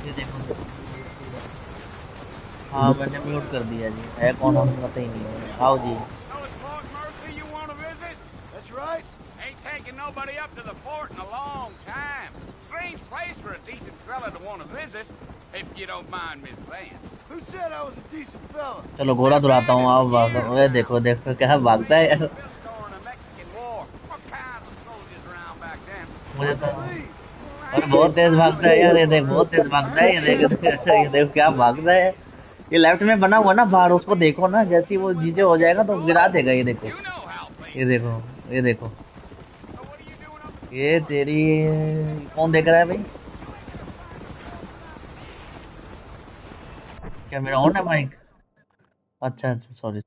ये देखो हाँ मैंने म्यूट कर दिया जी है कौन हमें पता ही नहीं है आओ जी That's right. Ain't taking nobody up to the fort in a long time. Strange place for a decent fella to want to visit, if you don't mind me saying. Who said I was a decent fella? चलो घोड़ा दुलाता हूँ आप भागो ये देखो देखो क्या भागता है यार मुझे तो और बहुत तेज भागता है यार ये देख बहुत तेज भागता है ये देख क्या भागता है ये लेफ्ट में बना हुआ ना बाहर उसको देखो ना जैसे ही वो नीचे हो जाएगा तो गिरा देगा ये देखो ये देखो ये देखो ये तेरी कौन देख रहा है भाई क्या मेरा ऑन है माइक अच्छा अच्छा sorry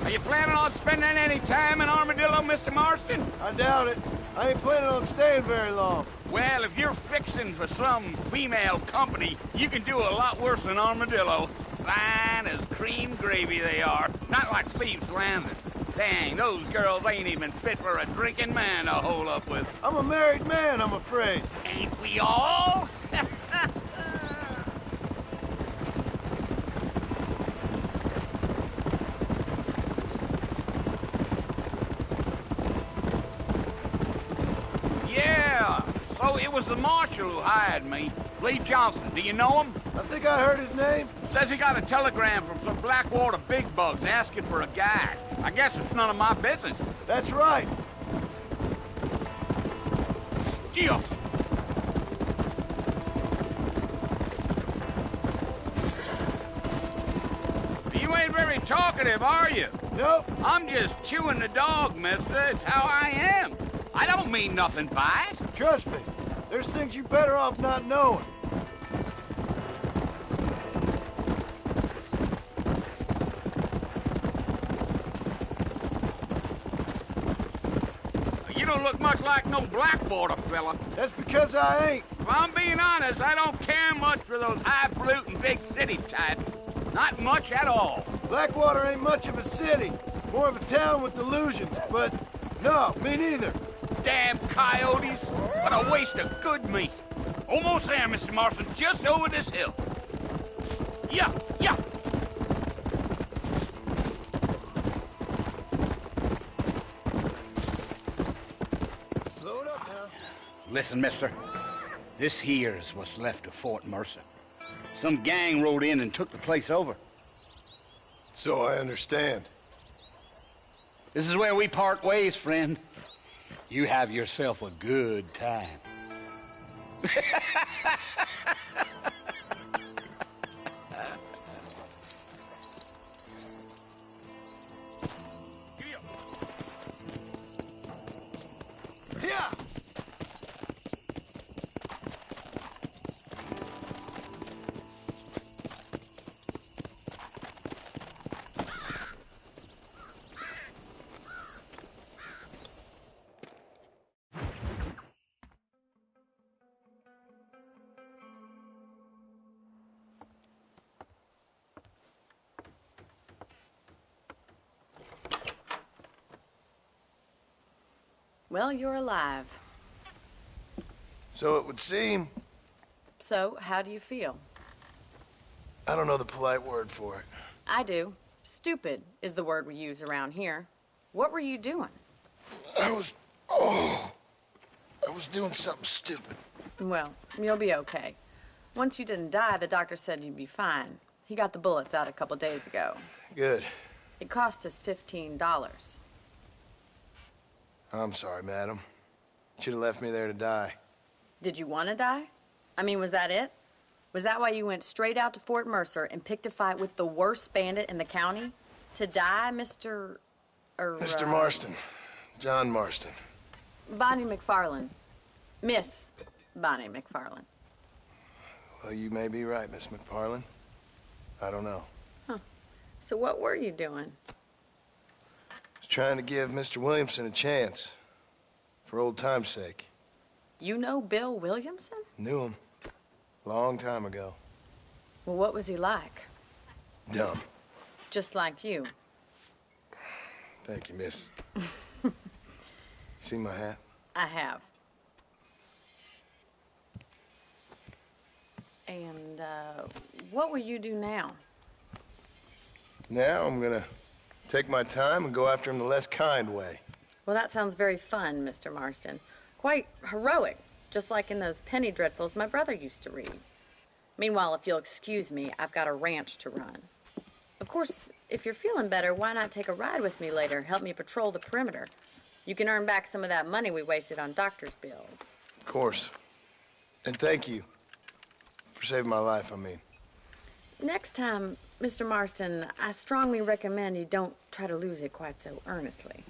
Are you planning on spending any time in Armadillo, Mr. Marston? I doubt it. I ain't planning on staying very long. Well, if you're fixing for some female company, you can do a lot worse than Armadillo. Fine as cream gravy they are. Not like Thieves Landing. Dang, those girls ain't even fit for a drinking man to hole up with. I'm a married man, I'm afraid. Ain't we all? Oh, it was the marshal who hired me. Lee Johnson. Do you know him? I think I heard his name. Says he got a telegram from some Blackwater big bugs asking for a guide. I guess it's none of my business. That's right. Gio. You ain't very talkative, are you? Nope. I'm just chewing the dog, mister. It's how I am. I don't mean nothing by it. Trust me. There's things you're better off not knowing. You don't look much like no Blackwater fella. That's because I ain't. If I'm being honest, I don't care much for those highfalutin big city types. Not much at all. Blackwater ain't much of a city. More of a town with delusions, but no, me neither. Damn coyotes. What a waste of good meat. Almost there, Mr. Marston. Just over this hill. Yeah, yeah. Slow it up now. Listen, mister. This here is what's left of Fort Mercer. Some gang rode in and took the place over. So I understand. This is where we part ways, friend. You have yourself a good time. Yeah. Well, you're alive. So it would seem. So, how do you feel? I don't know the polite word for it. I do. Stupid is the word we use around here. What were you doing? I was doing something stupid. Well, you'll be okay. Once you didn't die, the doctor said you'd be fine. He got the bullets out a couple days ago. Good. It cost us $15. I'm sorry, madam. Should have left me there to die. Did you want to die? I mean, was that it? Was that why you went straight out to Fort Mercer and picked a fight with the worst bandit in the county? To die, Mr. Mr. Marston. John Marston. Bonnie McFarlane. Miss Bonnie McFarlane. Well, you may be right, Miss McFarlane. I don't know. Huh. So what were you doing? Trying to give Mr. Williamson a chance. For old time's sake. You know Bill Williamson? Knew him. Long time ago. Well, what was he like? Dumb. Just like you. Thank you, miss. See my hat? I have. And, what will you do now? Now I'm gonna take my time and go after him the less kind way. Well, that sounds very fun, Mr. Marston. Quite heroic, just like in those penny dreadfuls my brother used to read. Meanwhile, if you'll excuse me, I've got a ranch to run. Of course, if you're feeling better, why not take a ride with me later? Help me patrol the perimeter. You can earn back some of that money we wasted on doctor's bills. Of course. And thank you for saving my life, I mean. Next time, Mr. Marston, I strongly recommend you don't try to lose it quite so earnestly.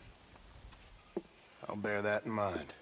I'll bear that in mind.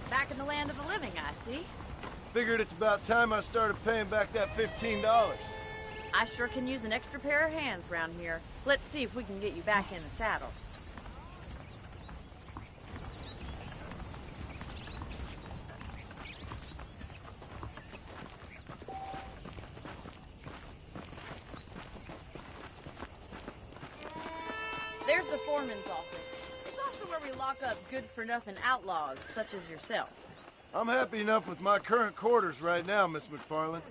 Back in the land of the living, I see. Figured it's about time I started paying back that $15. I sure can use an extra pair of hands around here. Let's see if we can get you back in the saddle. There's the foreman's office. It's also where we lock up good-for-nothing outlaws, such as yourself. I'm happy enough with my current quarters right now, Miss McFarland.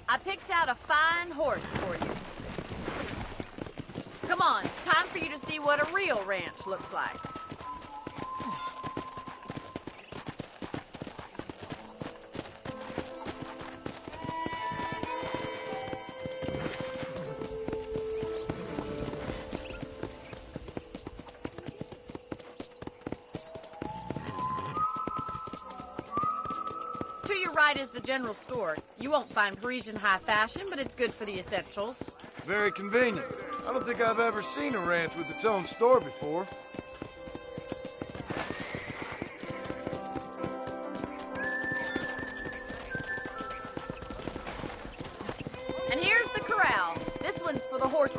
I picked out a fine horse for you. Come on, time for you to see what a real ranch looks like. To your right is the general store. You won't find Parisian high fashion, but it's good for the essentials. Very convenient. I don't think I've ever seen a ranch with its own store before. And here's the corral. This one's for the horses.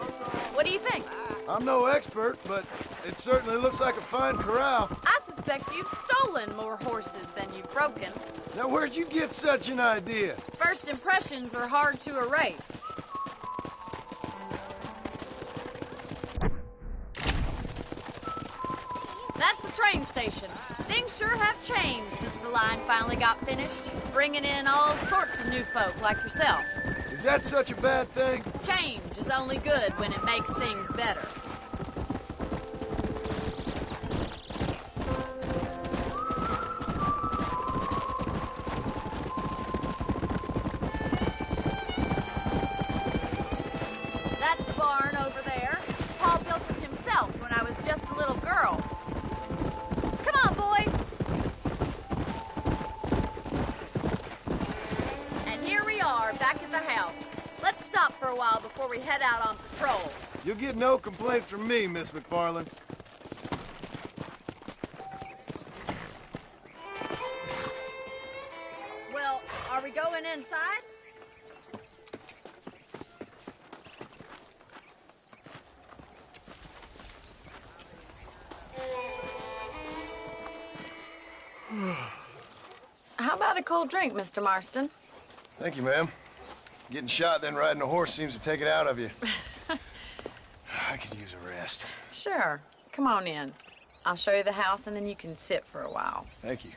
What do you think? I'm no expert, but it certainly looks like a fine corral. I suspect you've stolen more horses than you've broken. Now, where'd you get such an idea? First impressions are hard to erase. That's the train station. Things sure have changed since the line finally got finished, bringing in all sorts of new folk like yourself. Is that such a bad thing? Change is only good when it makes things better. That's the barn over there. Paul built it himself when I was just a little girl. Come on, boys. And here we are, back at the house. Let's stop for a while before we head out on patrol. You'll get no complaints from me, Miss McFarland. Well, are we going inside? How about a cold drink, Mr. Marston? Thank you, ma'am. Getting shot, then riding a horse seems to take it out of you. I could use a rest. Sure. Come on in. I'll show you the house, and then you can sit for a while. Thank you.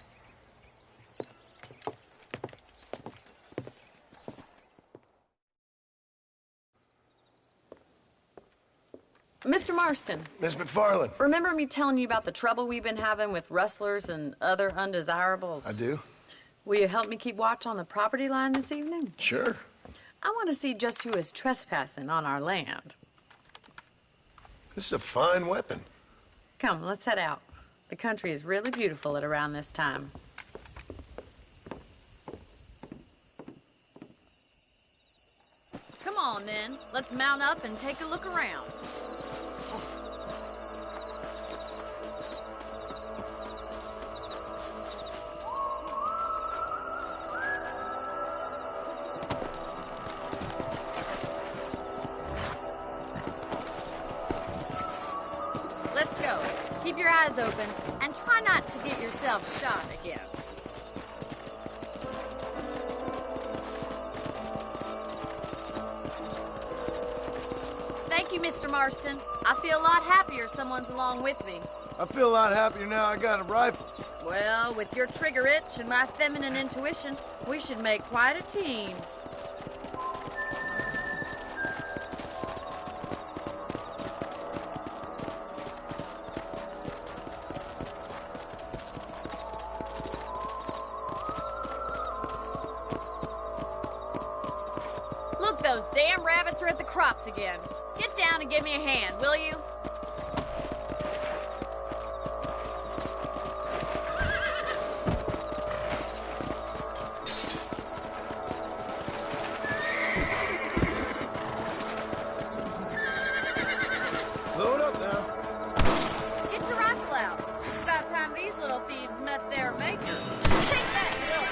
Mr. Marston. Miss McFarland. Remember me telling you about the trouble we've been having with rustlers and other undesirables? I do. Will you help me keep watch on the property line this evening? Sure. I want to see just who is trespassing on our land. This is a fine weapon. Come, let's head out. The country is really beautiful at around this time. Come on, then. Let's mount up and take a look around. Let's go. Keep your eyes open and try not to get yourself shot again. Thank you, Mr. Marston. I feel a lot happier someone's along with me. I feel a lot happier now I got a rifle. Well, with your trigger itch and my feminine intuition, we should make quite a team. Look, those damn rabbits are at the crops again. Get down and give me a hand, will you? Load up now. Get your rifle out. It's about time these little thieves met their maker. Take that, Bill.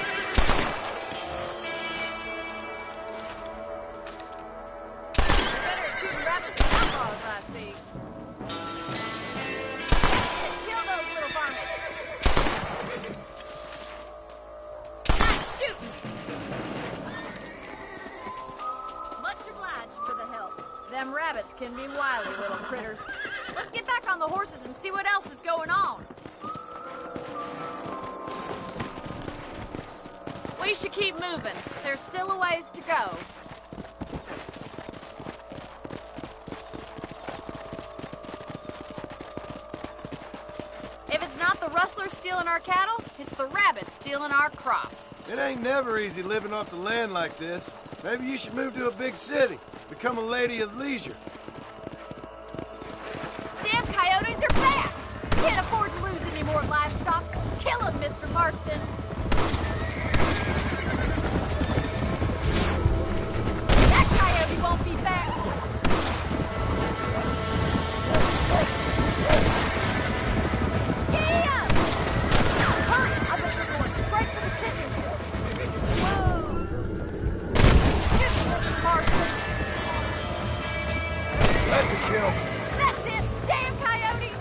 Better at shooting rabbits than outlaws, I see. Kill those little varmints. Nice shooting. Much obliged for the help. Them rabbits can be wily little critters. Let's get back on the horses and see what else is going on. We should keep moving. There's still a ways to go. If it's not the rustlers stealing our cattle, it's the rabbits stealing our crops. It ain't never easy living off the land like this. Maybe you should move to a big city. Become a lady of leisure. Damn coyotes are back! Can't afford to lose any more livestock. Kill them, Mr. Marston. That coyote won't be back. Yeah! Hurry! I bet you're going straight for the chickens. Whoa! Shoot, Mr. Marston. That's a kill. That's it! Damn coyote!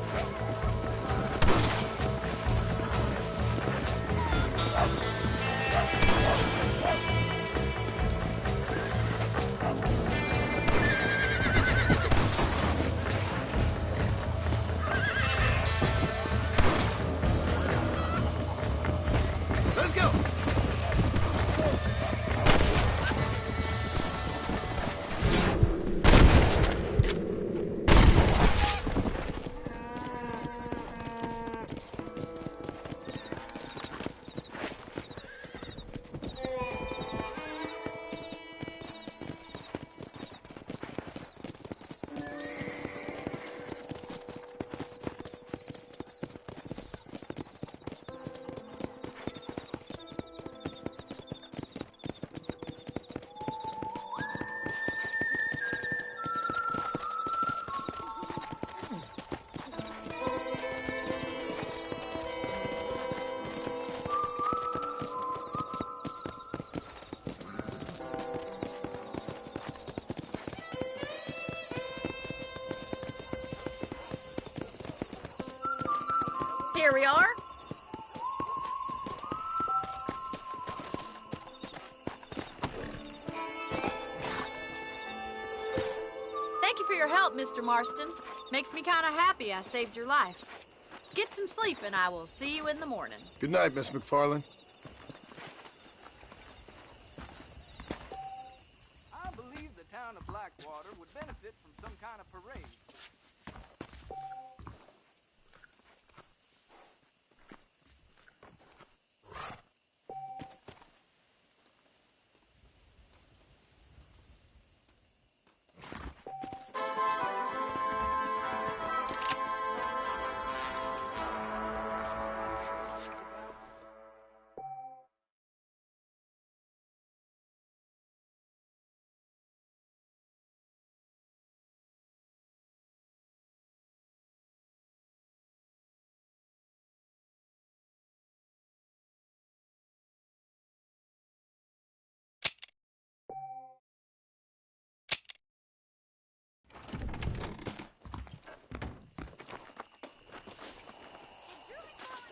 Let's go. Here we are. Thank you for your help, Mr. Marston. Makes me kind of happy I saved your life. Get some sleep, and I will see you in the morning. Good night, Miss McFarland. I believe the town of Blackwater would benefit from some kind of parade.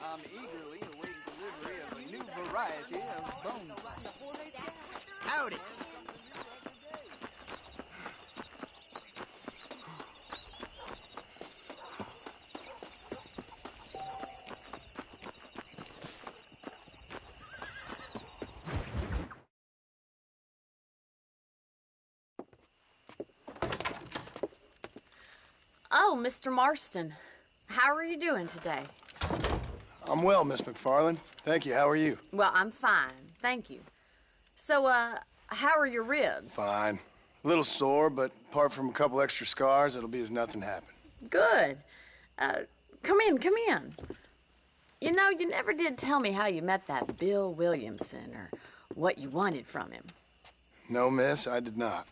I'm eagerly awaiting delivery of a new variety of bone. Howdy. Oh, Mr. Marston, how are you doing today? I'm well, Miss McFarland. Thank you. How are you? Well, I'm fine, thank you. So, how are your ribs? Fine. A little sore, but apart from a couple extra scars, it'll be as nothing happened. Good. Come in, come in. You know, you never did tell me how you met that Bill Williamson or what you wanted from him. No, miss, I did not.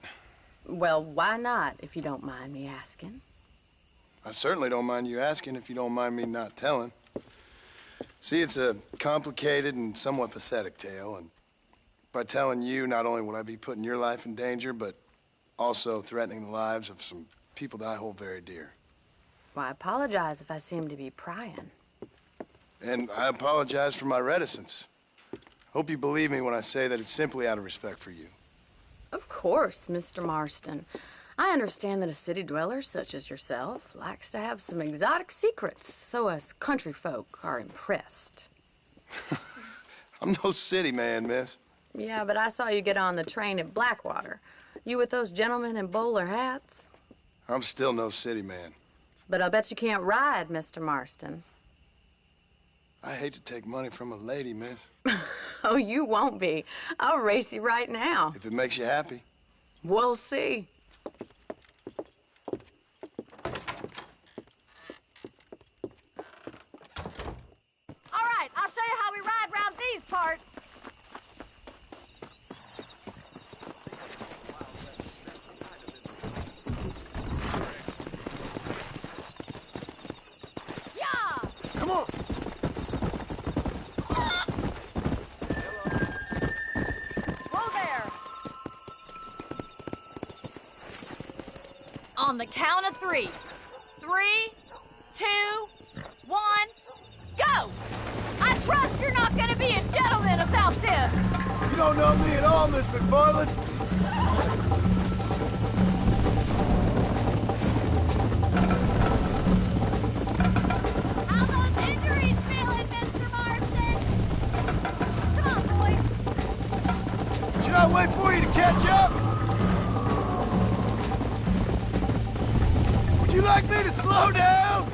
Well, why not, if you don't mind me asking? I certainly don't mind you asking if you don't mind me not telling. See, it's a complicated and somewhat pathetic tale, and by telling you, not only would I be putting your life in danger, but also threatening the lives of some people that I hold very dear. Well, I apologize if I seem to be prying. And I apologize for my reticence. Hope you believe me when I say that it's simply out of respect for you. Of course, Mr. Marston. I understand that a city dweller such as yourself likes to have some exotic secrets, so us country folk are impressed. I'm no city man, miss. Yeah, but I saw you get on the train at Blackwater. You with those gentlemen in bowler hats? I'm still no city man. But I'll bet you can't ride, Mr. Marston. I hate to take money from a lady, miss. Oh, you won't be. I'll race you right now. If it makes you happy. We'll see. All right, I'll show you how we ride round these parts. Yeah! Come on! Whoa there! On the count of 3. 3, 2, 1, go! I trust you're not gonna be a gentleman about this! You don't know me at all, Miss McFarland. How those injuries feeling, Mr. Marston? Come on, boys. Should I wait for you to catch up? Would you like me to slow down?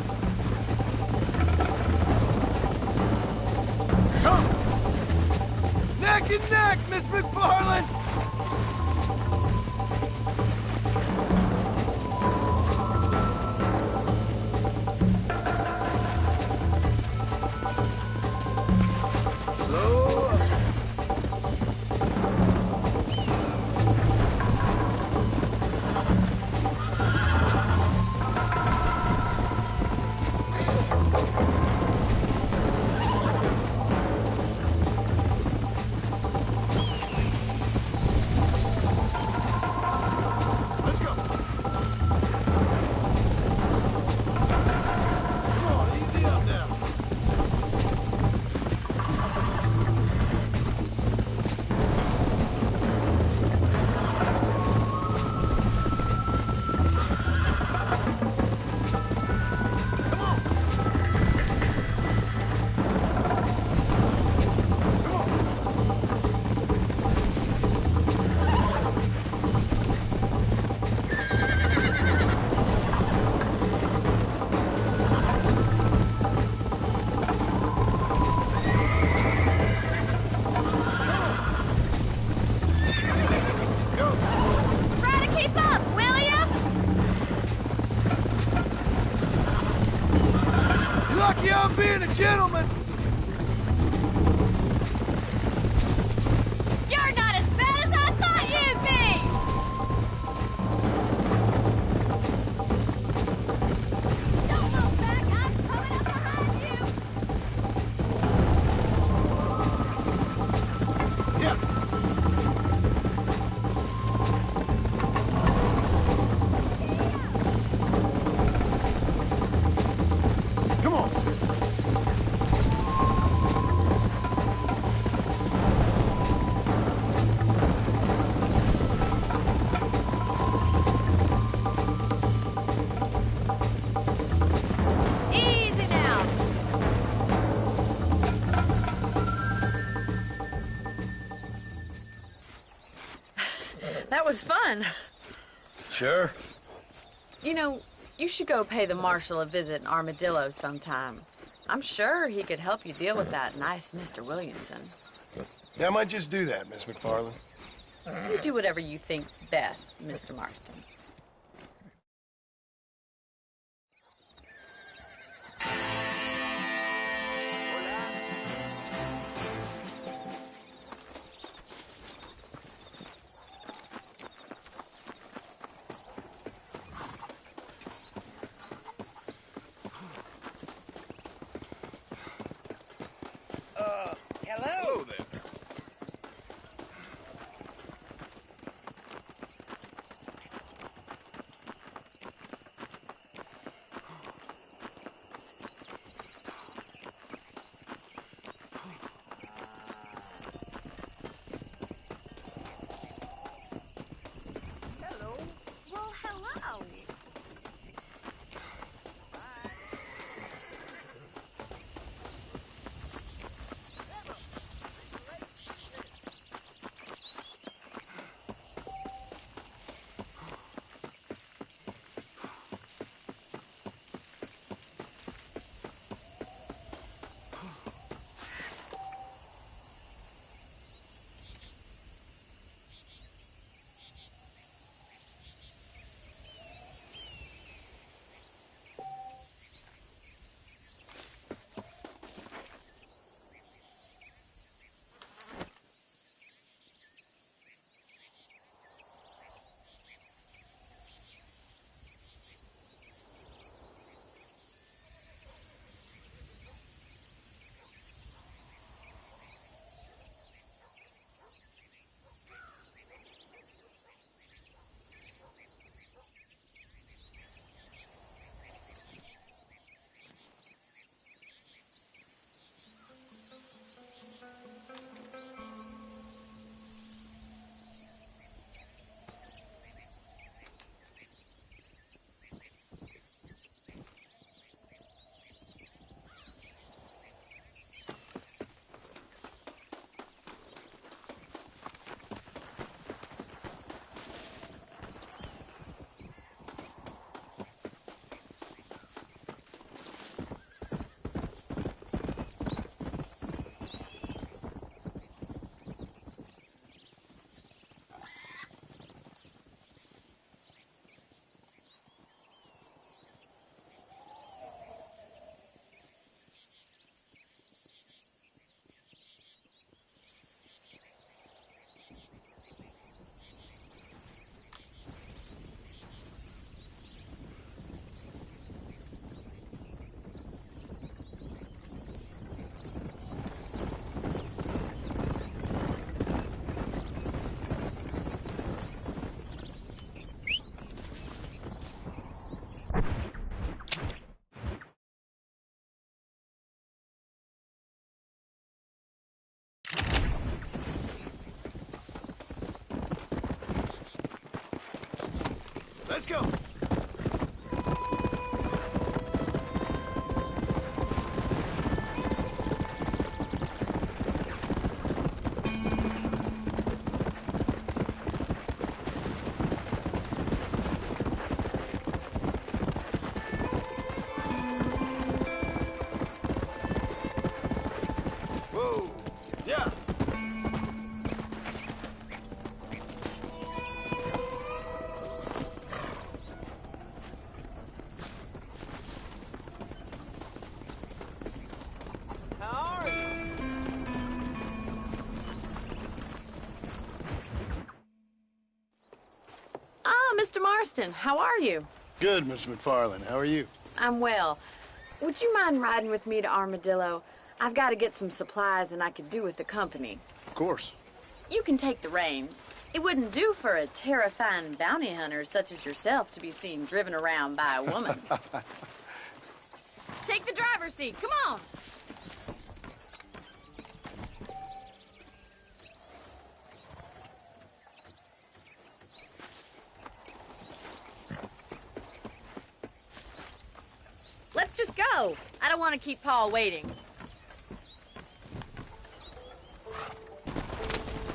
Come! Neck and neck, Miss McFarland! Slow up. you on being a gentleman. You're not as bad as I thought you'd be! Don't look back, I'm coming up behind you! Yeah. Come on. Easy now! That was fun. Sure. You know, you should go pay the marshal a visit in Armadillo sometime. I'm sure he could help you deal with that nice Mr. Williamson. Yeah, I might just do that, Miss McFarland. You do whatever you think's best, Mr. Marston. Hello there. Hello. Well, hello. Let's go. Whoa. Yeah. Marston, how are you? Good, Miss McFarland. How are you? I'm well. Would you mind riding with me to Armadillo? I've got to get some supplies and I could do with the company. Of course. You can take the reins. It wouldn't do for a terrifying bounty hunter such as yourself to be seen driven around by a woman. Take the driver's seat. Come on. Let's just go. I don't want to keep Paul waiting.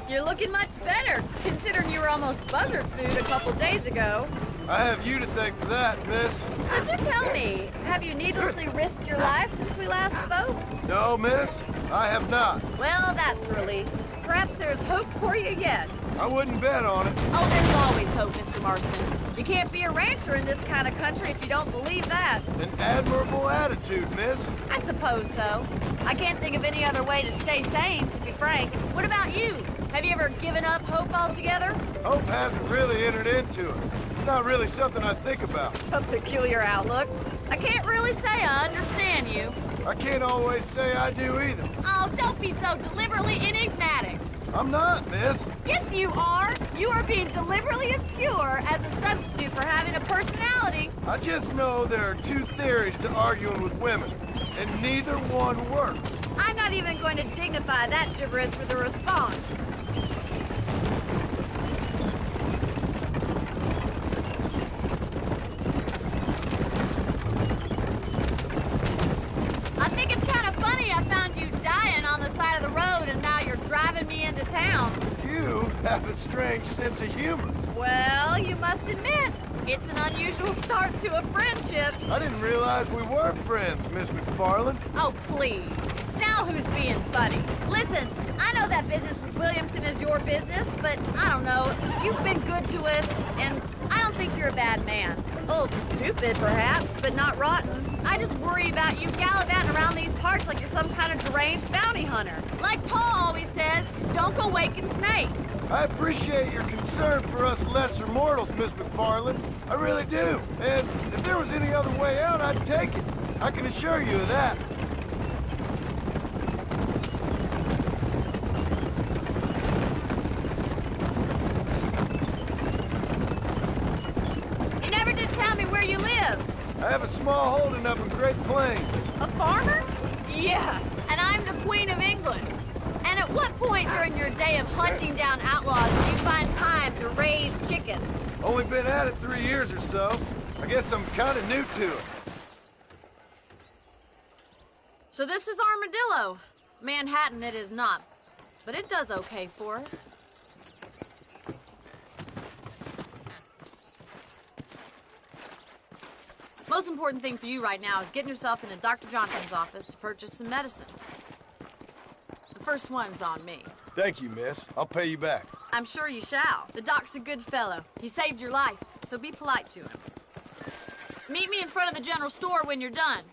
You're looking much better, considering you were almost buzzard food a couple days ago. I have you to thank for that, miss. So do tell me, have you needlessly risked your life since we last spoke? No, miss, I have not. Well, that's a relief. Perhaps there's hope for you yet. I wouldn't bet on it. Oh, there's always hope, Mr. Marston. You can't be a rancher in this kind of country if you don't believe that. An admirable attitude, miss. I suppose so. I can't think of any other way to stay sane, to be frank. What about you? Have you ever given up hope altogether? Hope hasn't really entered into it. It's not really something I think about. A peculiar outlook. I can't really say I understand you. I can't always say I do either. Oh, don't be so deliberately enigmatic. I'm not, miss. Yes, you are. You are being deliberately obscure as a substitute for having a personality. I just know there are two theories to arguing with women, and neither one works. I'm not even going to dignify that gibberish with a response. I think it's kind of funny I found you dying on the side of the road and now you're driving me into town. You have a strange sense of humor. Well, you must admit, it's an unusual start to a friendship. I didn't realize we were friends, Miss McFarland. Oh, please. Now who's being funny? Listen, I know that business with Williamson is your business, but I don't know. You've been good to us, and I don't think you're a bad man. A little stupid, perhaps, but not rotten. I just worry about you gallivanting around these parts like you're some kind of deranged bounty hunter. Like Paul always says, don't go waking snakes. I appreciate your concern for us lesser mortals, Miss McFarland. I really do. And if there was any other way out, I'd take it. I can assure you of that. You never did tell me where you live. I have a small holding up in Great Plains. A farmer? Yeah, and I'm the Queen of England. And at what point during your day of hunting down outlaws do you find time to raise chickens? Only been at it 3 years or so. I guess I'm kind of new to it. So this is Armadillo. Manhattan it is not, but it does okay for us. Most important thing for you right now is getting yourself into Dr. Johnson's office to purchase some medicine. The first one's on me. Thank you, miss. I'll pay you back. I'm sure you shall. The doc's a good fellow. He saved your life, so be polite to him. Meet me in front of the general store when you're done.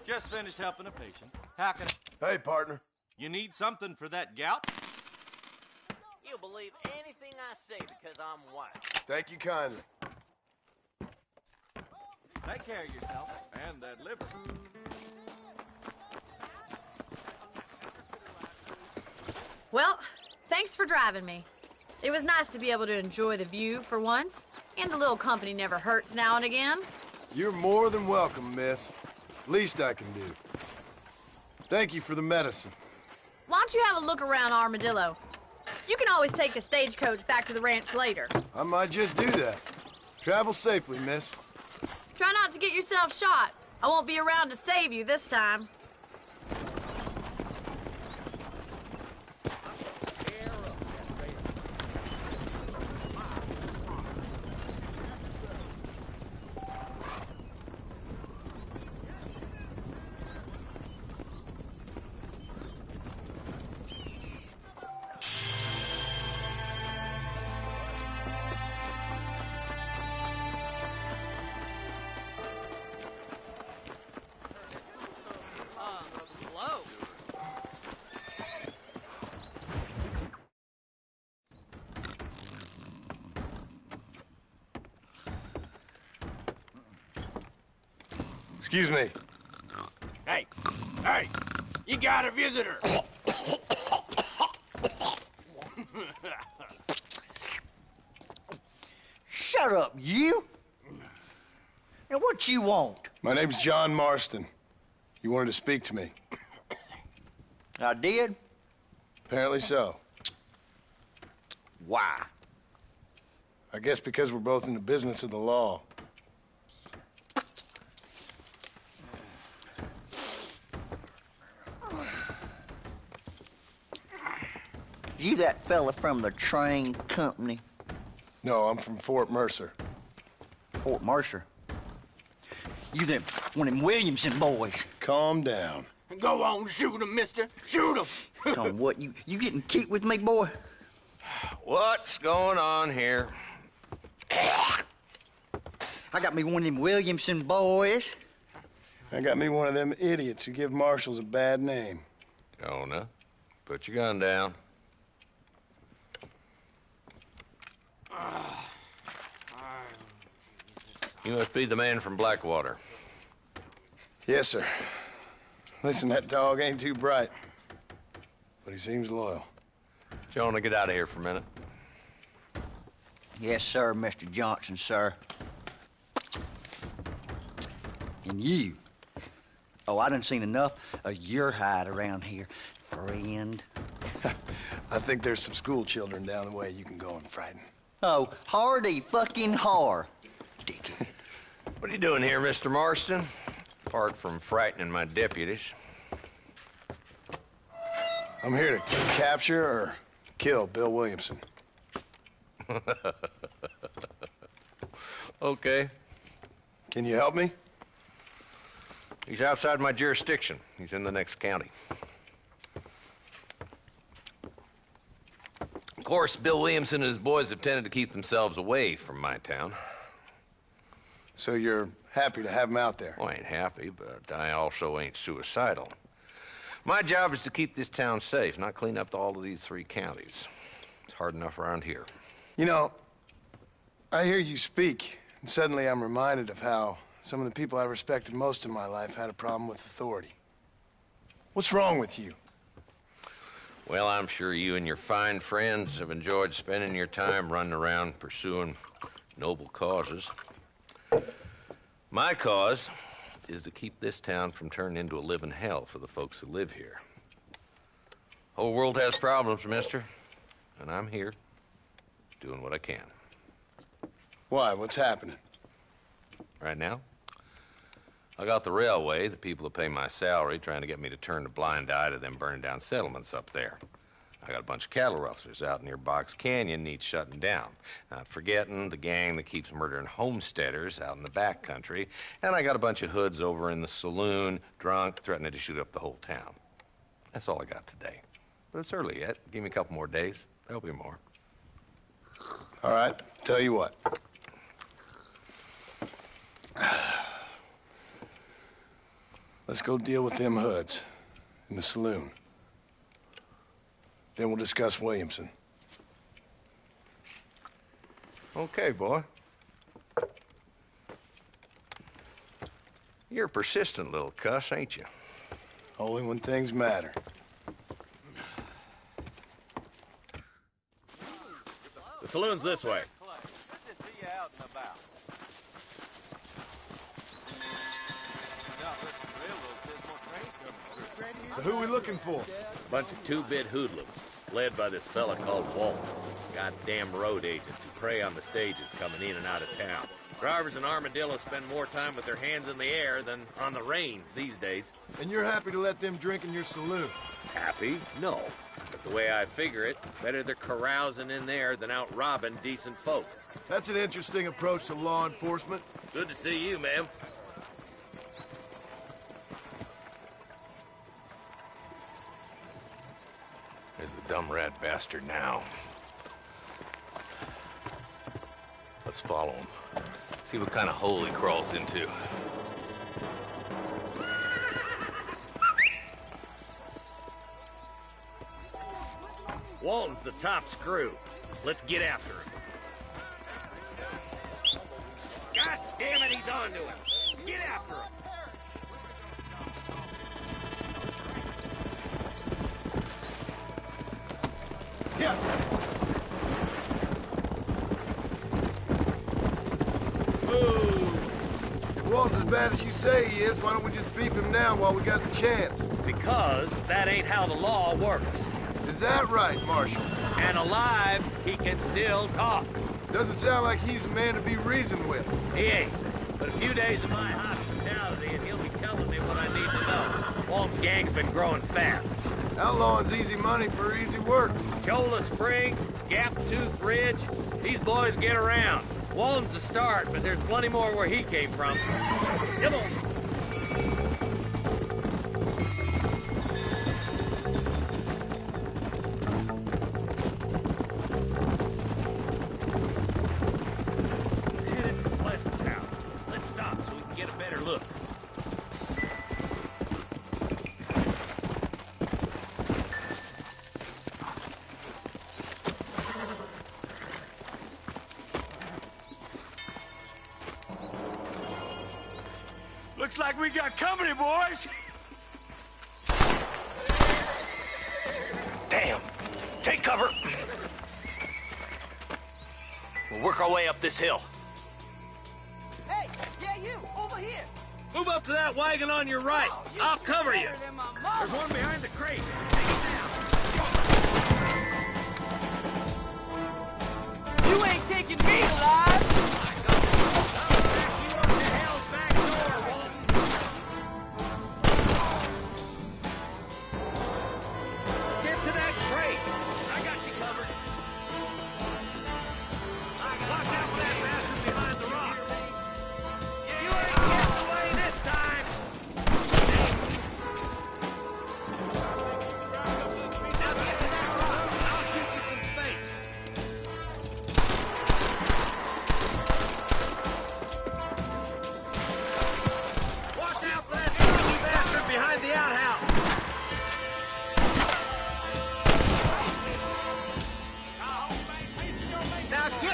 Just finished helping a patient. How can I... Hey, partner. You need something for that gout? You'll believe anything I say because I'm white. Thank you kindly. Take care of yourself and that liver. Well, thanks for driving me. It was nice to be able to enjoy the view for once, and a little company never hurts now and again. You're more than welcome, miss. Least I can do. Thank you for the medicine. Why don't you have a look around Armadillo? You can always take a stagecoach back to the ranch later. I might just do that. Travel safely, miss. Try not to get yourself shot. I won't be around to save you this time. Excuse me. Hey, hey, you got a visitor. Shut up, you! Now, what you want? My name's John Marston. You wanted to speak to me. I did? Apparently so. Why? I guess because we're both in the business of the law. You that fella from the train company? No, I'm from Fort Mercer. Fort Mercer? You them, one of them Williamson boys. Calm down. Go on, shoot him, mister. Shoot him. Come on, what, you getting keep with me, boy? What's going on here? I got me one of them Williamson boys. I got me one of them idiots who give marshals a bad name. Jonah, put your gun down. You must be the man from Blackwater. Yes, sir. Listen, that dog ain't too bright, but he seems loyal. Jonah, get out of here for a minute. Yes, sir, Mr. Johnson, sir. And you. Oh, I done seen enough of your hide around here, friend. I think there's some school children down the way you can go and frighten. Oh, hardy fucking har. Dickhead. What are you doing here, Mr. Marston? Apart from frightening my deputies. I'm here to capture or kill Bill Williamson. Okay. Can you help me? He's outside my jurisdiction. He's in the next county. Of course, Bill Williamson and his boys have tended to keep themselves away from my town. So you're happy to have him out there? Well, I ain't happy, but I also ain't suicidal. My job is to keep this town safe, not clean up all of these 3 counties. It's hard enough around here. You know, I hear you speak, and suddenly I'm reminded of how some of the people I respected most in my life had a problem with authority. What's wrong with you? Well, I'm sure you and your fine friends have enjoyed spending your time running around pursuing noble causes. My cause is to keep this town from turning into a living hell for the folks who live here. Whole world has problems, mister, and I'm here doing what I can. Why? What's happening? Right now, I got the railway, the people who pay my salary, trying to get me to turn a blind eye to them burning down settlements up there. I got a bunch of cattle rustlers out near Box Canyon needs shutting down. Not forgetting the gang that keeps murdering homesteaders out in the back country. And I got a bunch of hoods over in the saloon, drunk, threatening to shoot up the whole town. That's all I got today. But it's early yet. Give me a couple more days. There'll be more. All right, tell you what. Let's go deal with them hoods in the saloon. Then we'll discuss Williamson. Okay, boy. You're a persistent little cuss, ain't you? Only when things matter. The saloon's this way. Good to see you out and about. So who we looking for? Bunch of 2-bit hoodlums, led by this fella called Walt. Goddamn road agents who prey on the stages coming in and out of town. Drivers in Armadillo spend more time with their hands in the air than on the reins these days. And you're happy to let them drink in your saloon? Happy? No. But the way I figure it, better they're carousing in there than out robbing decent folk. That's an interesting approach to law enforcement. Good to see you, ma'am. There's the dumb rat bastard now. Let's follow him. See what kind of hole he crawls into. Walton's the top screw. Let's get after him. God damn it, he's onto him. Get after him. Yeah. If Walton's as bad as you say he is, why don't we just beef him now while we got the chance? Because that ain't how the law works. Is that right, Marshal? And alive, he can still talk. Doesn't sound like he's a man to be reasoned with. He ain't. But a few days of my hospitality and he'll be telling me what I need to know. Walton's gang's been growing fast. Outlawing's easy money for easy work. Cholla Springs, Gap Tooth Ridge, these boys get around. Walton's the start, but there's plenty more where he came from. Come on. He's headed for Pleasant's house. Let's stop so we can get a better look. Looks like we got company, boys. Damn. Take cover. We'll work our way up this hill. Hey, yeah, you, over here. Move up to that wagon on your right. Oh, I'll cover you. better than my mama. There's one behind the crate. Take it down. You ain't taking me alive.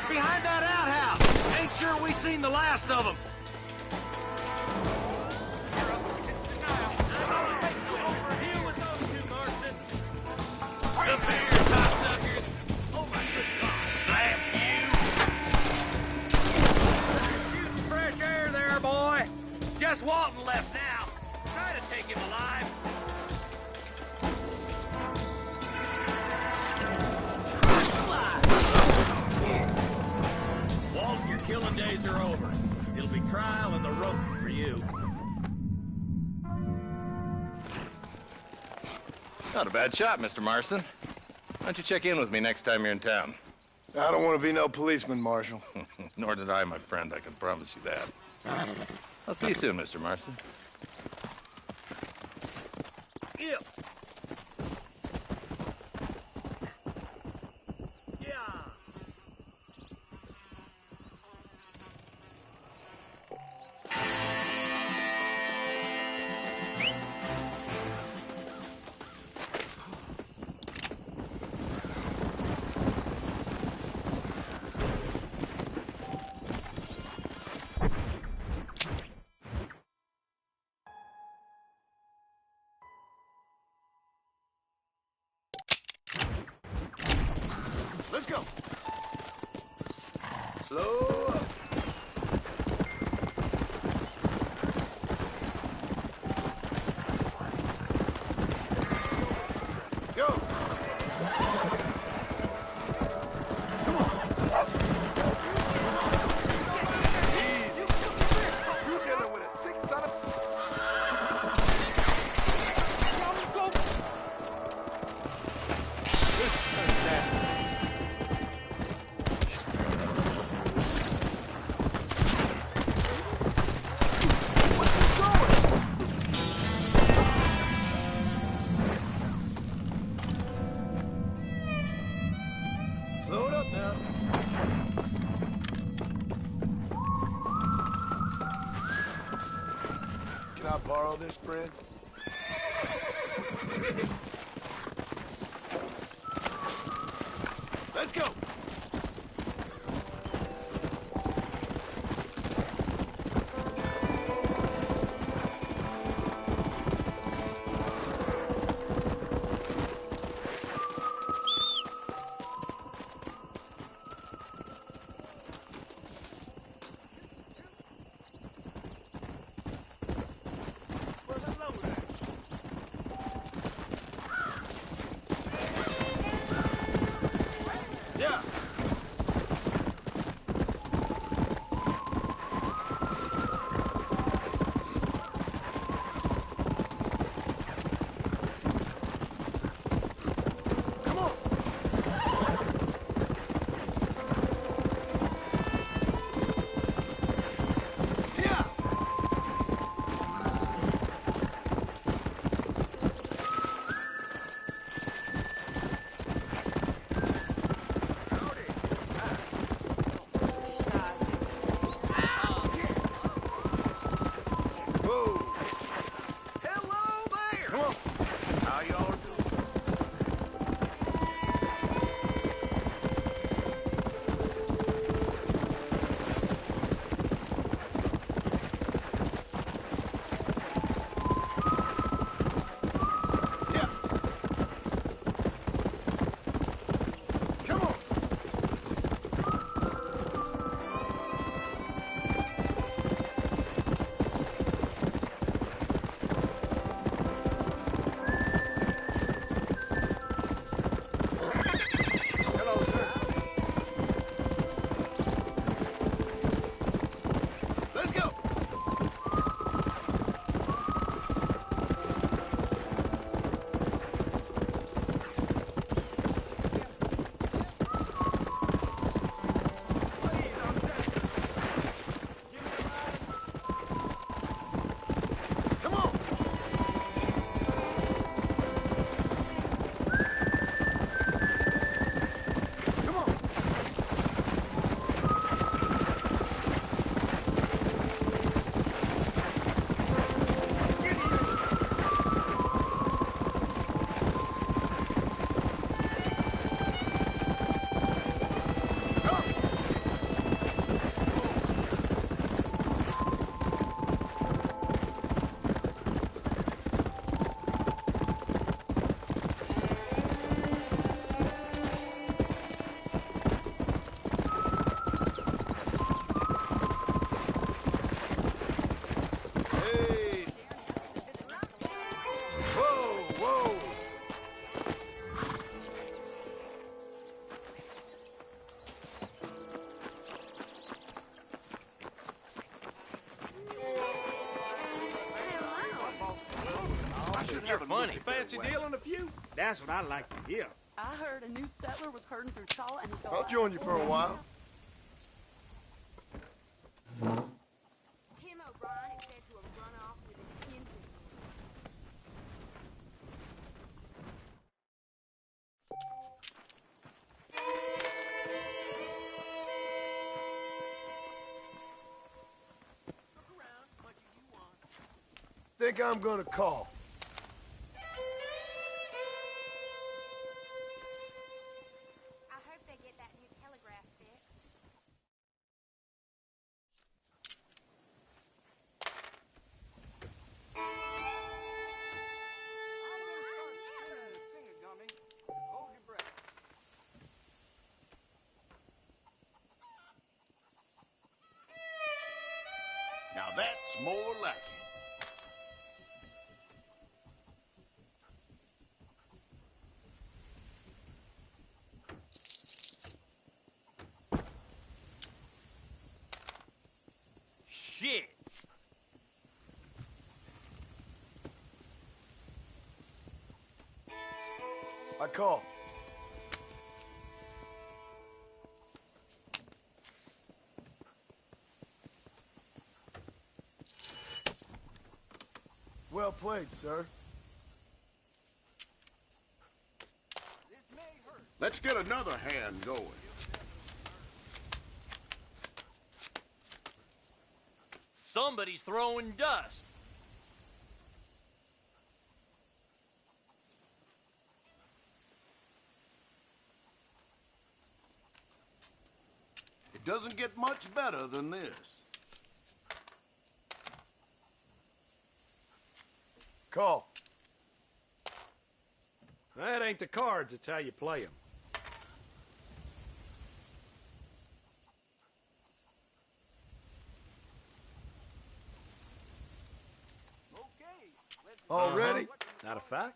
Behind that outhouse. Ain't sure we seen the last of them. Fresh air there, boy. Just Walton left now. Try to take him alive. Walton, your killing days are over. It'll be trial and the rope for you. Not a bad shot, Mr. Marston. Why don't you check in with me next time you're in town? I don't want to be no policeman, Marshal. Nor did I, my friend. I can promise you that. I'll see you soon, Mr. Marston. Yeah. Let's go. Slow up. Go. Come on. Easy. You dealing with a sick son of... This is fantastic. Slow it up now. Can I borrow this, friend? Let's go. You're funny. Fancy dealing a few? That's what I like to hear. I heard a new settler was herding through Shaw and he saw... I'll join you for a while. Tim O'Brien is said to have run off with an infant. Think I'm gonna call. I hope they get that new telegraph fixed. Hold your breath. Now that's more like it. Shit! I call. Well played, sir. Let's get another hand going. Somebody's throwing dust. It doesn't get much better than this. Call. That ain't the cards, it's how you play them. All ready? Not a fact?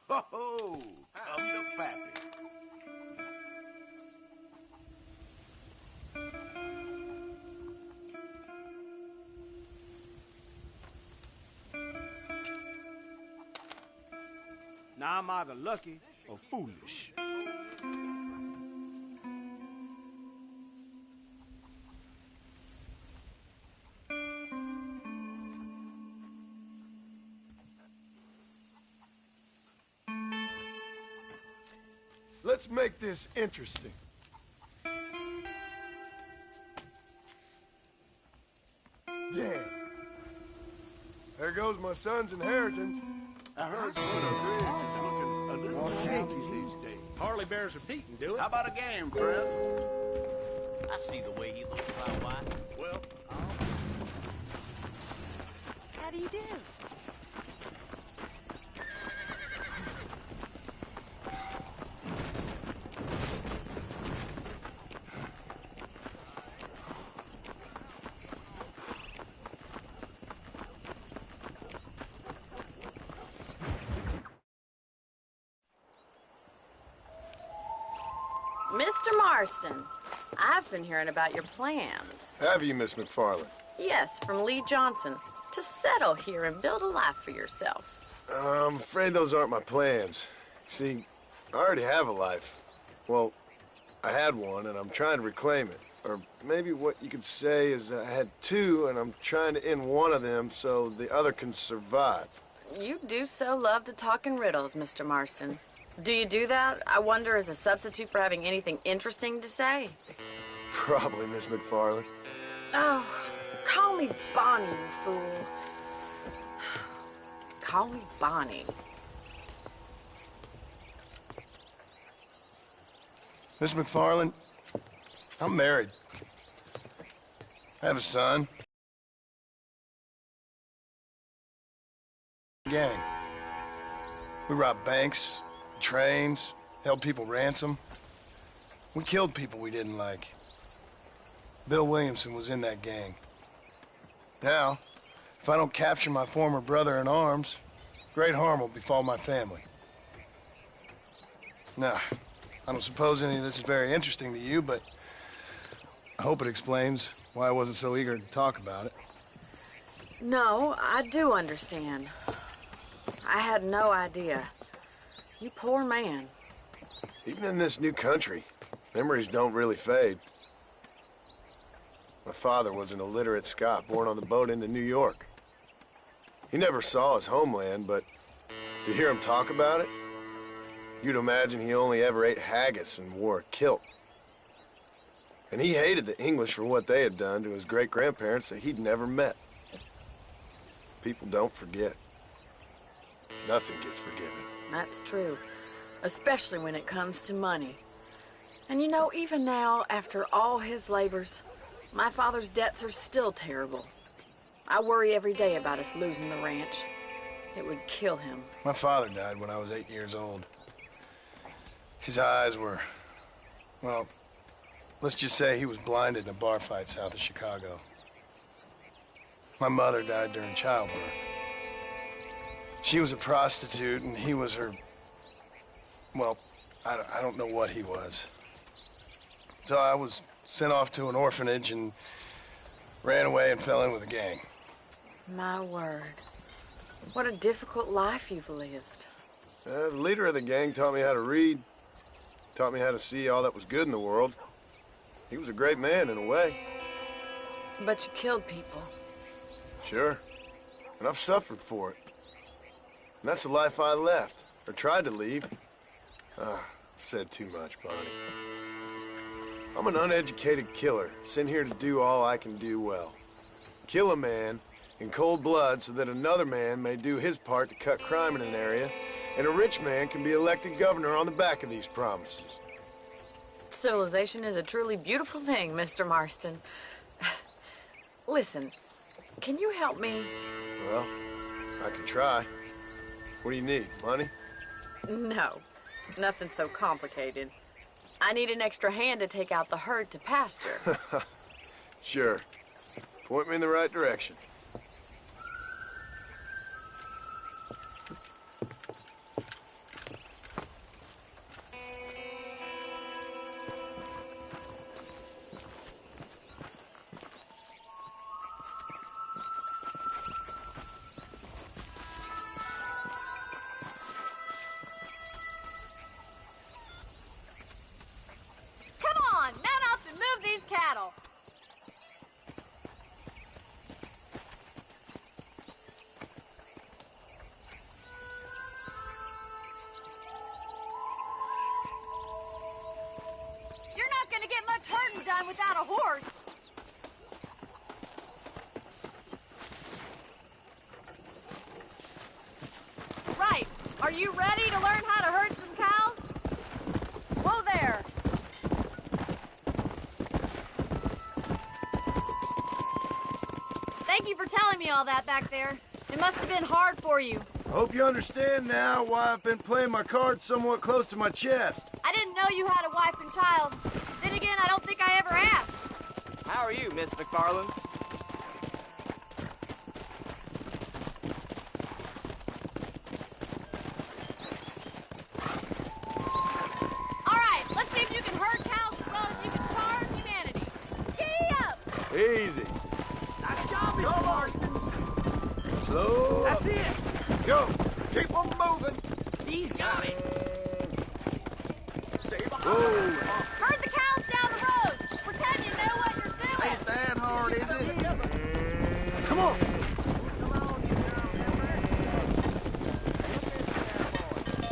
Ho-ho! Come to Pappy. Now I'm either lucky or foolish. Let's make this interesting. Damn. There goes my son's inheritance. I heard Brother Ridge is looking a little shaky these days. Hardly bears repeating, do it? How about a game, friend? I see the way he looks, my wife. Well, How do you do? Mr. Marston, I've been hearing about your plans. Have you, Miss McFarland? Yes, from Lee Johnson, to settle here and build a life for yourself. I'm afraid those aren't my plans. See, I already have a life. Well, I had one, and I'm trying to reclaim it. Or maybe what you could say is I had two, and I'm trying to end one of them so the other can survive. You do so love to talk in riddles, Mr. Marston. Do you do that, I wonder, as a substitute for having anything interesting to say? Probably, Miss McFarland. Oh, call me Bonnie, you fool. Call me Bonnie. Miss McFarland, I'm married. I have a son. Gang. We robbed banks, trains, held people ransom. We killed people we didn't like. Bill Williamson was in that gang. Now, if I don't capture my former brother in arms, great harm will befall my family. Now, I don't suppose any of this is very interesting to you, but I hope it explains why I wasn't so eager to talk about it. No, I do understand. I had no idea. You poor man. Even in this new country, memories don't really fade. My father was an illiterate Scot born on the boat into New York. He never saw his homeland, but to hear him talk about it, you'd imagine he only ever ate haggis and wore a kilt. And he hated the English for what they had done to his great-grandparents that he'd never met. People don't forget. Nothing gets forgiven. That's true, especially when it comes to money. And you know, even now, after all his labors, my father's debts are still terrible. I worry every day about us losing the ranch. It would kill him. My father died when I was 8 years old. His eyes were, well, let's just say he was blinded in a bar fight south of Chicago. My mother died during childbirth. She was a prostitute and he was her, well, I don't know what he was. So I was sent off to an orphanage and ran away and fell in with a gang. My word. What a difficult life you've lived. The leader of the gang taught me how to read, taught me how to see all that was good in the world. He was a great man in a way. But you killed people. Sure. And I've suffered for it. And that's the life I left, or tried to leave. Said too much, Bonnie. I'm an uneducated killer, sent here to do all I can do well. Kill a man in cold blood so that another man may do his part to cut crime in an area, and a rich man can be elected governor on the back of these promises. Civilization is a truly beautiful thing, Mr. Marston. Listen, can you help me? Well, I can try. What do you need, money? No, nothing so complicated. I need an extra hand to take out the herd to pasture. Sure. Point me in the right direction. Without a horse. Right. Are you ready to learn how to herd some cows? Whoa there. Thank you for telling me all that back there. It must have been hard for you. I hope you understand now why I've been playing my cards somewhat close to my chest. I didn't know you had a wife and child. Then again, I don't think I ever asked. How are you, Miss McFarland? All right, let's see if you can herd cows as well as you can charm humanity. Giddy up! Easy. Nice job, Mr. Marston. Slow up. That's it. Go. Keep on moving. He's got it. Stay behind. Whoa. Herd the cows down the road. Pretend you know what you're doing. Ain't that hard, is it? Come on.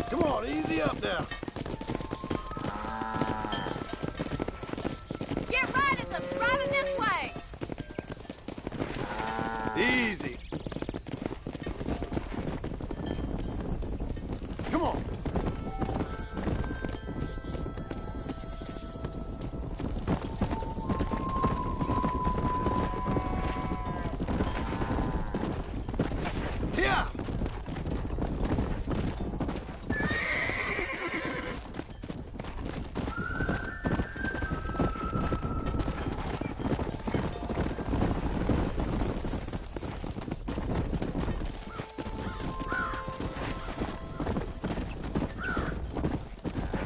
Come on, easy up now. Get right at them. Driving this way. Easy. Come on. Here.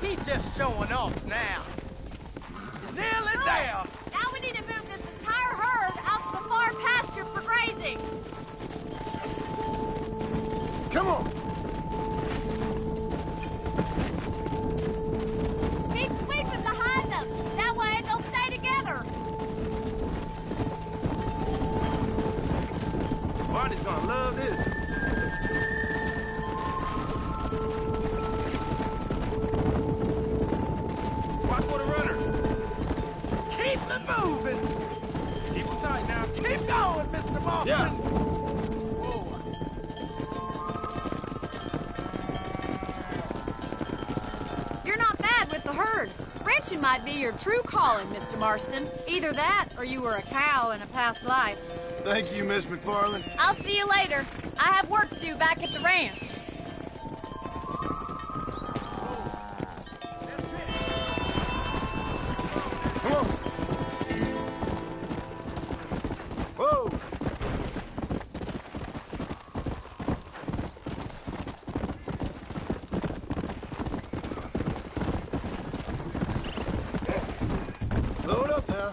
He's just showing off now. Nail it down. Now we need to move this entire herd out to the far pasture for grazing. Come on. the herd. Ranching might be your true calling, Mr. Marston. Either that, or you were a cow in a past life. Thank you, Miss McFarland. I'll see you later. I have work to do back at the ranch. Come on. Whoa! Slow it up now.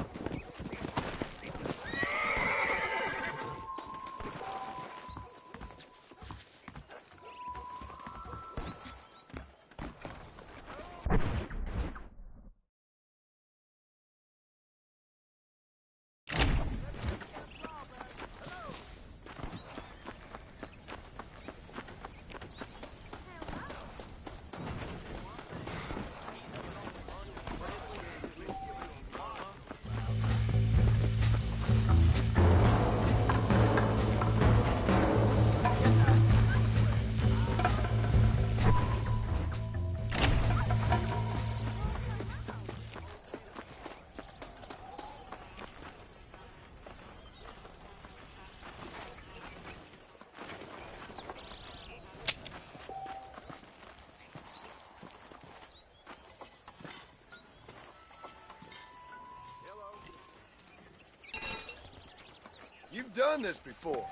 You've done this before.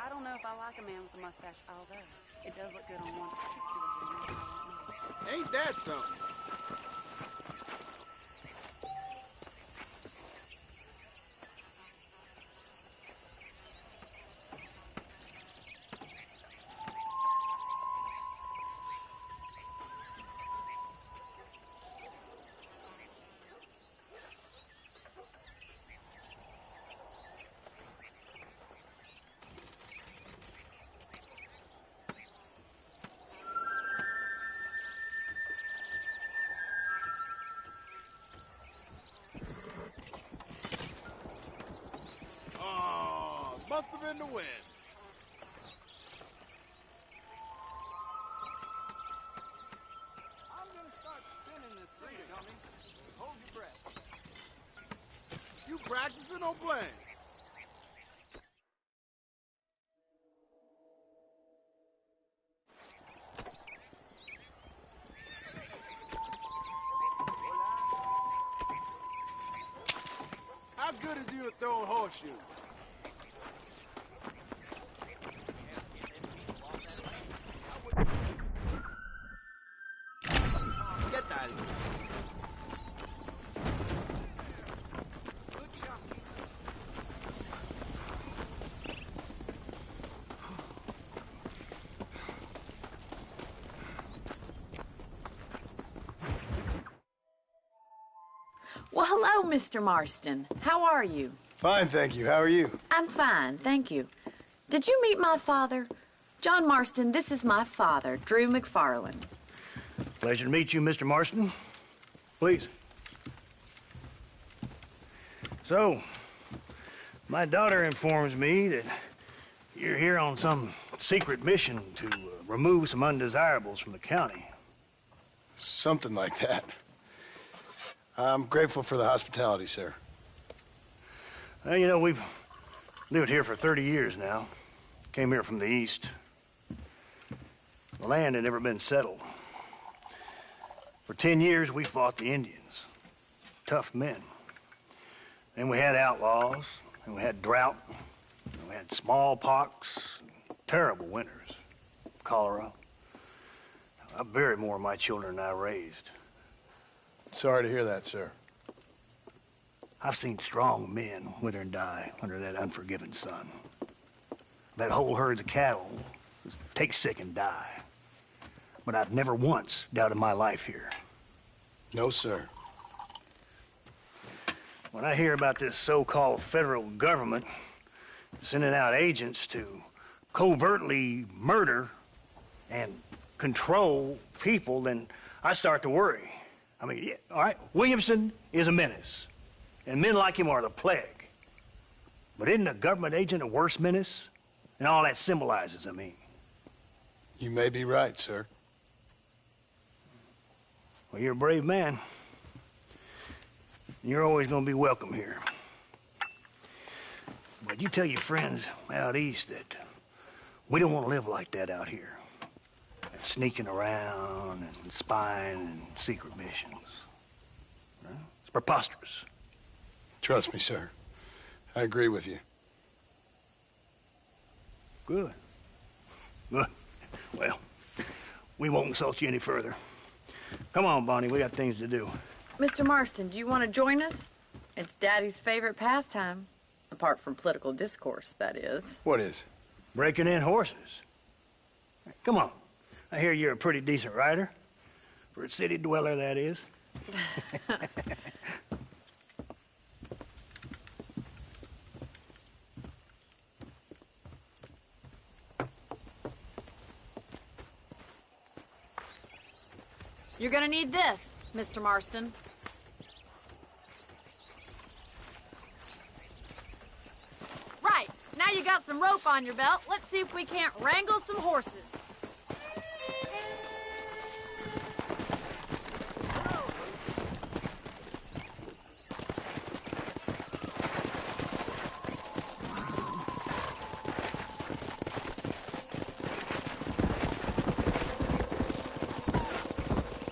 I don't know if I like a man with a mustache, although it does look good on one particular woman. Ain't that something? Must have been the wind. I'm gonna start spinning this tree, Tommy. Hold your breath. You practicing or playing? How good is you at throwing horseshoes? Get that. Well, hello, Mr. Marston. How are you? Fine, thank you. How are you? I'm fine, thank you. Did you meet my father? John Marston, this is my father, Drew McFarland. Pleasure to meet you, Mr. Marston. Please. So, my daughter informs me that you're here on some secret mission to remove some undesirables from the county. Something like that. I'm grateful for the hospitality, sir. Well, you know, we've lived here for 30 years now. Came here from the east. The land had never been settled. For 10 years, we fought the Indians. Tough men. Then we had outlaws, and we had drought, and we had smallpox, terrible winters, cholera. I buried more of my children than I raised. Sorry to hear that, sir. I've seen strong men wither and die under that unforgiving sun. That whole herds of cattle just take sick and die. But I've never once doubted my life here. No, sir. When I hear about this so-called federal government sending out agents to covertly murder and control people, then I start to worry. I mean, yeah, all right, Williamson is a menace, and men like him are the plague. But isn't a government agent a worse menace? And all that symbolizes, I mean. You may be right, sir. Well, you're a brave man. You're always gonna be welcome here. But you tell your friends out east that we don't want to live like that out here. Sneaking around and spying and secret missions. Right? It's preposterous. Trust me, sir. I agree with you. Good. Good. Well, we won't insult you any further. Come on, Bonnie, we got things to do. Mr. Marston, do you want to join us? It's Daddy's favorite pastime. Apart from political discourse, that is. What is? Breaking in horses. Come on. I hear you're a pretty decent rider. For a city dweller, that is. You're gonna need this, Mr. Marston. Right, now you got some rope on your belt. Let's see if we can't wrangle some horses.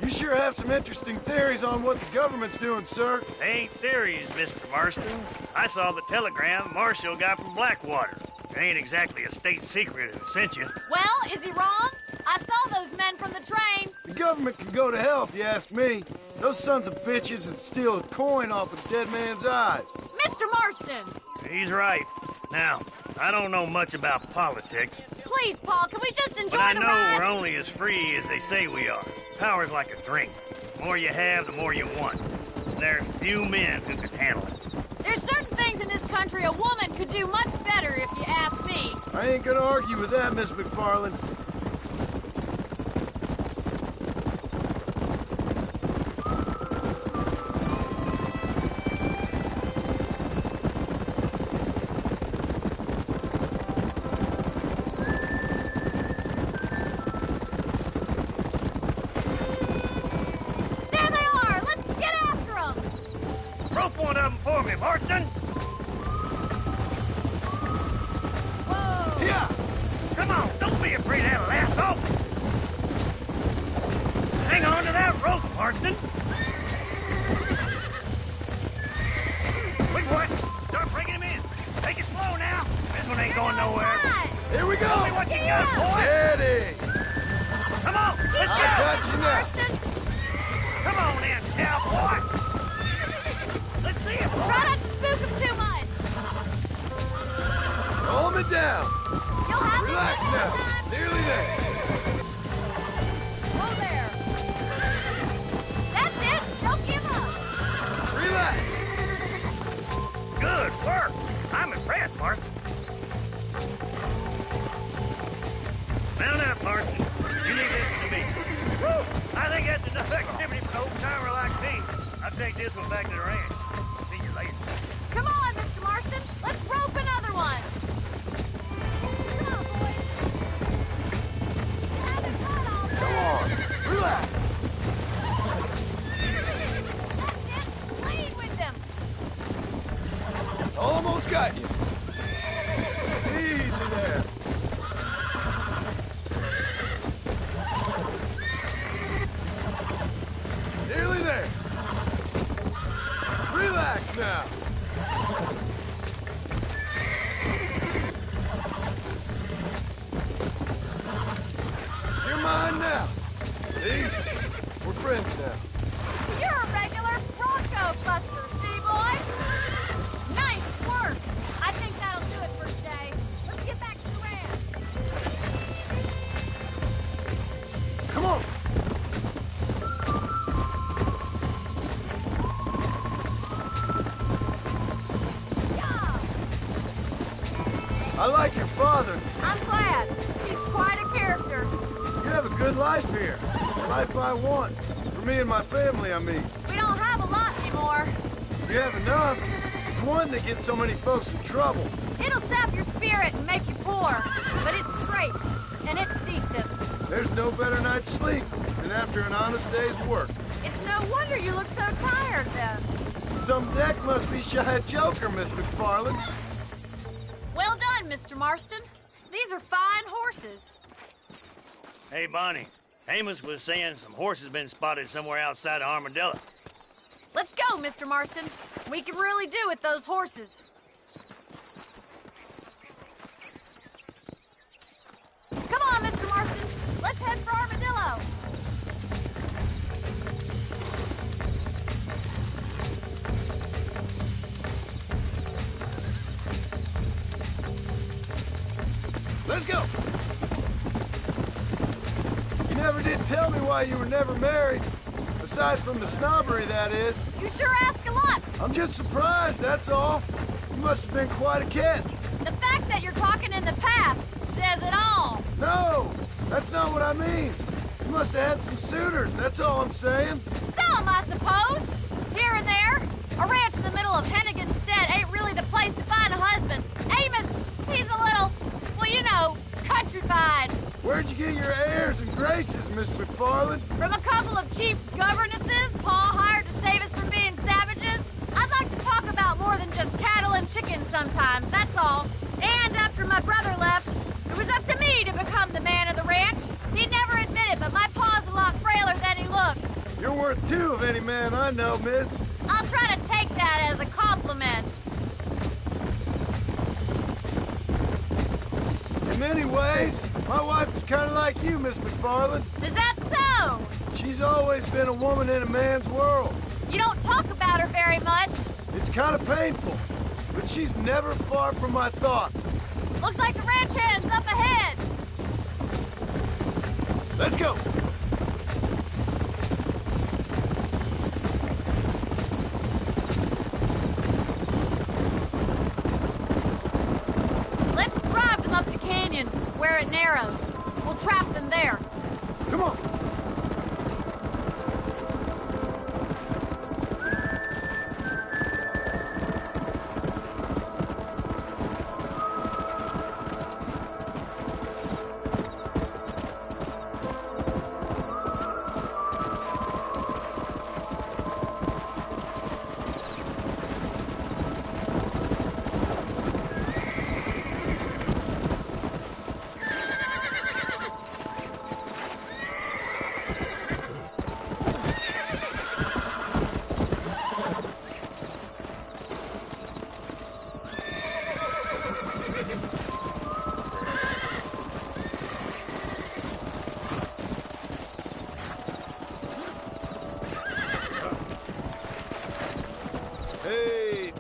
You sure have some interesting theories on what the government's doing, sir. They ain't theories, Mr. Marston. I saw the telegram Marshall got from Blackwater. It ain't exactly a state secret it sent you. Well, is he wrong? I saw those men from the train. The government can go to hell if you ask me. Those sons of bitches would steal a coin off a dead man's eyes. Mr. Marston! He's right. Now, I don't know much about politics. Please, Paul, can we just enjoy But I the know ride? we're only as free as they say we are. Power's like a drink. The more you have, the more you want. There's few men who can handle it. There's certain things in this country a woman could do much better if you ask me. I ain't gonna argue with that, Miss McFarland. There they are! Let's get after them! Rope one of them for me, Marston! Whoa! Yeah! Come on, don't be afraid of that lasso! Hang on to that rope, Marston! Quick, boy! Start bringing him in! Take it slow now! This one ain't going nowhere! Here we go! Show me what you got, boy! Steady! Come on, let's I go! got you now. Marston, Come on in, cowboy! Let's see it, boy! try not to spook them too much. Calm it down. You'll have Relax them now. next time. Nearly there. Whoa there. That's it. Don't give up. Relax. Good work! I'm impressed, Marston. Mount up, Marston. You leave this to me. Woo! I think that's enough activity for an old-timer like me. I'll take this one back to the ranch. See you later. Come on, Mr. Marston. Let's rope another one. Come on, boys. You're having fun all day. Come on. Relax. That's it. Lead with them. Almost got you. Easy there. Nearly there. Relax now. You're mine now. See? We're friends now. You're a regular Bronco buster, see, boy? Nice work. I think that'll do it for today. Let's get back to the ranch. Come on. Yeah. I like your father. I'm glad. He's quite a character. You have a good life here. The life I want. For me and my family, I mean. We don't have a lot anymore. You have enough. It's one that gets so many folks in trouble. It'll sap your spirit and make you poor, but it's straight, and it's decent. There's no better night's sleep than after an honest day's work. It's No wonder you look so tired then. Some deck must be shy of Joker, Miss McFarland. Well done, Mr. Marston. These are fine horses. Hey, Bonnie. Amos was saying some horses been spotted somewhere outside of Armadillo. Let's go, Mr. Marston. We can really do with those horses. Come on, Mr. Marston. Let's head for Armadillo. Let's go. You never did tell me why you were never married. Aside from the snobbery, that is. You sure ask a lot. I'm just surprised, that's all. You must have been quite a catch. The fact that you're talking in the past says it all. No, that's not what I mean. You must have had some suitors, that's all I'm saying. Some, I suppose. Here and there. A ranch in the middle of Hennigan's Stead ain't really the place to find a husband. Amos, he's a little, well, you know, countrified. Where'd you get your airs and graces, Miss McFarland? From a couple of cheap governesses Pa hired to save us from being savages. I'd like to talk about more than just cattle and chickens sometimes, that's all. And after my brother left, it was up to me to become the man of the ranch. He never admitted, but my pa's a lot frailer than he looks. You're worth two of any man I know, miss. I'll try to take that as a compliment. In many ways, my wife is kind of like you, Miss McFarland. Is that so? She's always been a woman in a man's world. You don't talk about her very much. It's kind of painful, but she's never far from my thoughts. Looks like the ranch hand's up ahead. Let's go. Let's drive them up the canyon where it narrows. We'll trap them there. Come on. Hey.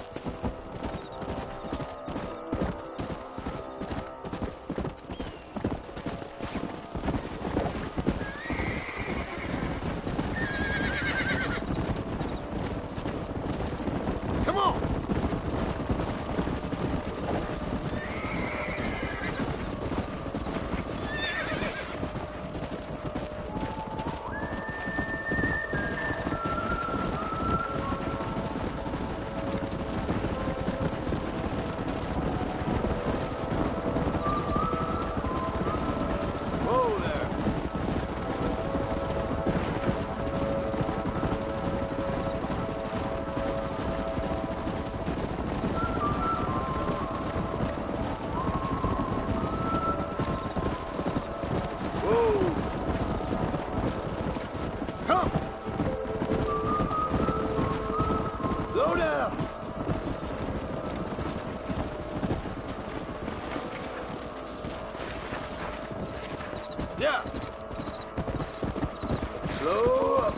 Come on. Whoa there. Whoa. Come. Slow down. Yeah. Slow up.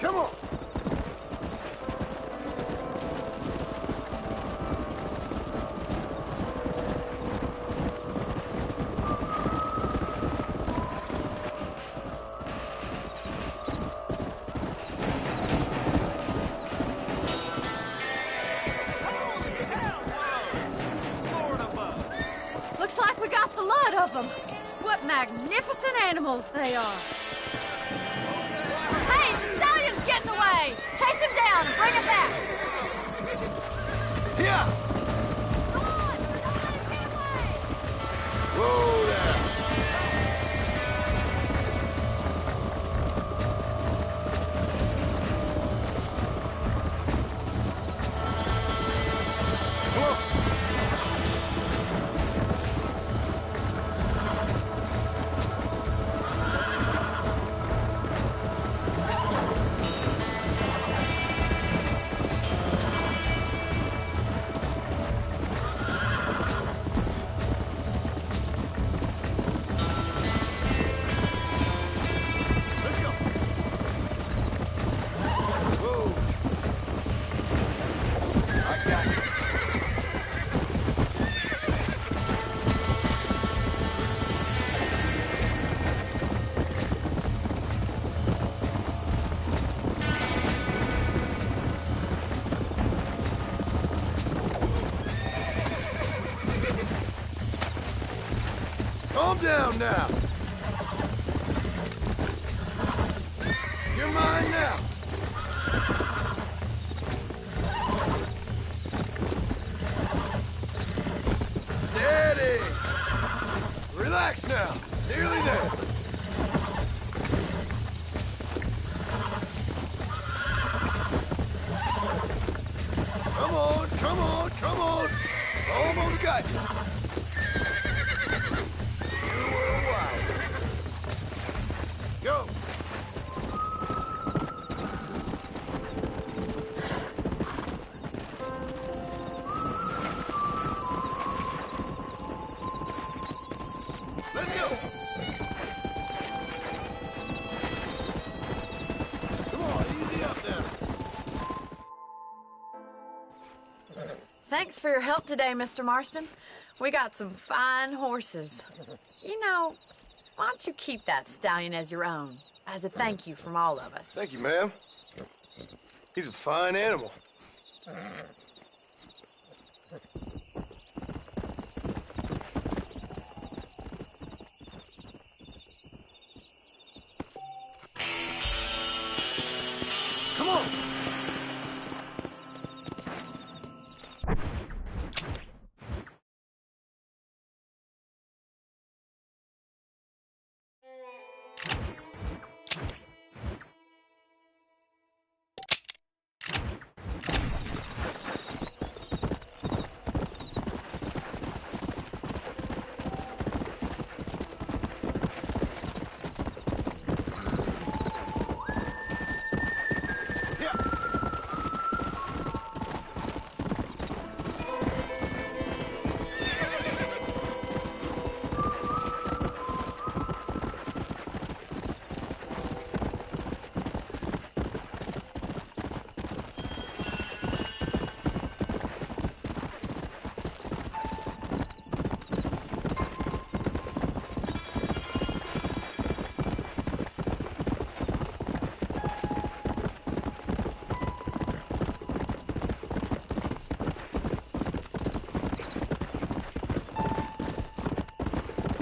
Come on. Looks like we got the lot of them. What magnificent animals they are. Hey, the stallion's getting away. Chase him down and bring down now. You're mine now. Steady. Relax now. Nearly there. Come on, come on, come on. Almost got you. You were a wild. Go. Let's go. Come on, easy up now. Thanks for your help today, Mr. Marston. We got some fine horses. You know, why don't you keep that stallion as your own, as a thank you from all of us? Thank you, ma'am. He's a fine animal. Come on.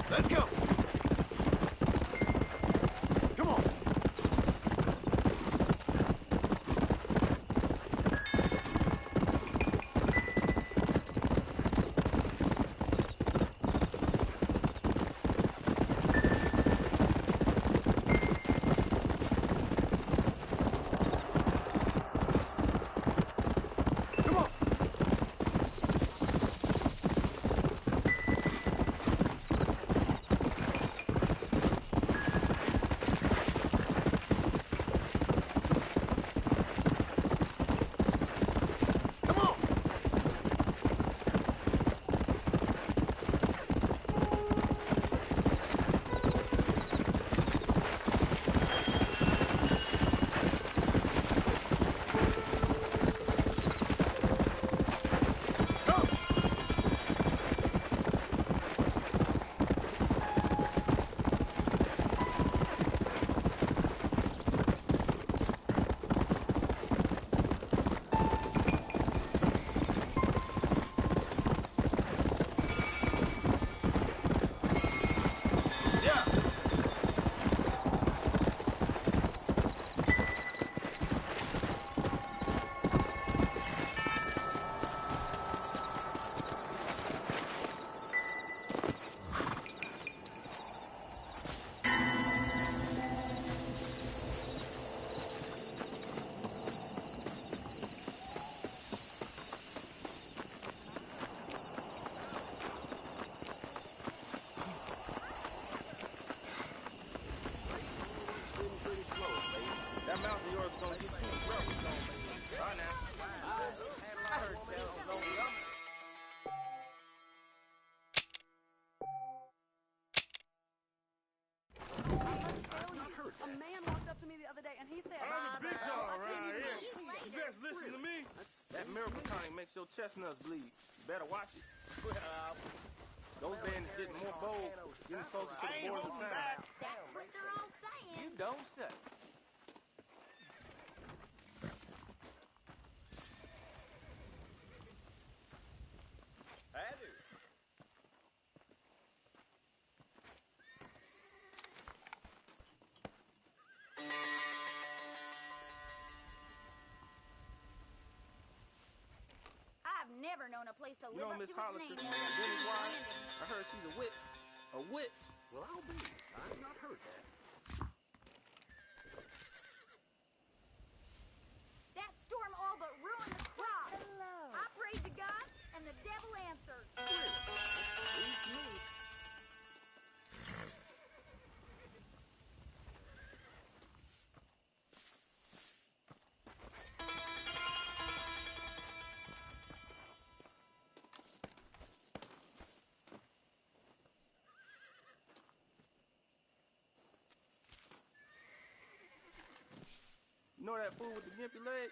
Let's go. Come on. Come on. That mouth of yours is gonna get you in trouble. Right now. I heard tell on Lonely Up. A man walked up to me the other day and he said, I'm the big dog around here. You best listen to me. That miracle tonic makes your chestnuts bleed. You better watch it. Those bandits getting more bold, getting closer to the borders of town. That's what they're all saying. You don't say. never known a place to You live know up Miss to Hollister, its name. Denny's wife? I heard she's a witch. A witch? Well, I'll be. I've not heard that. That storm all but ruined the crop. Hello. I prayed to God, and the devil answered. Really? Me. You know that fool with the gimpy leg?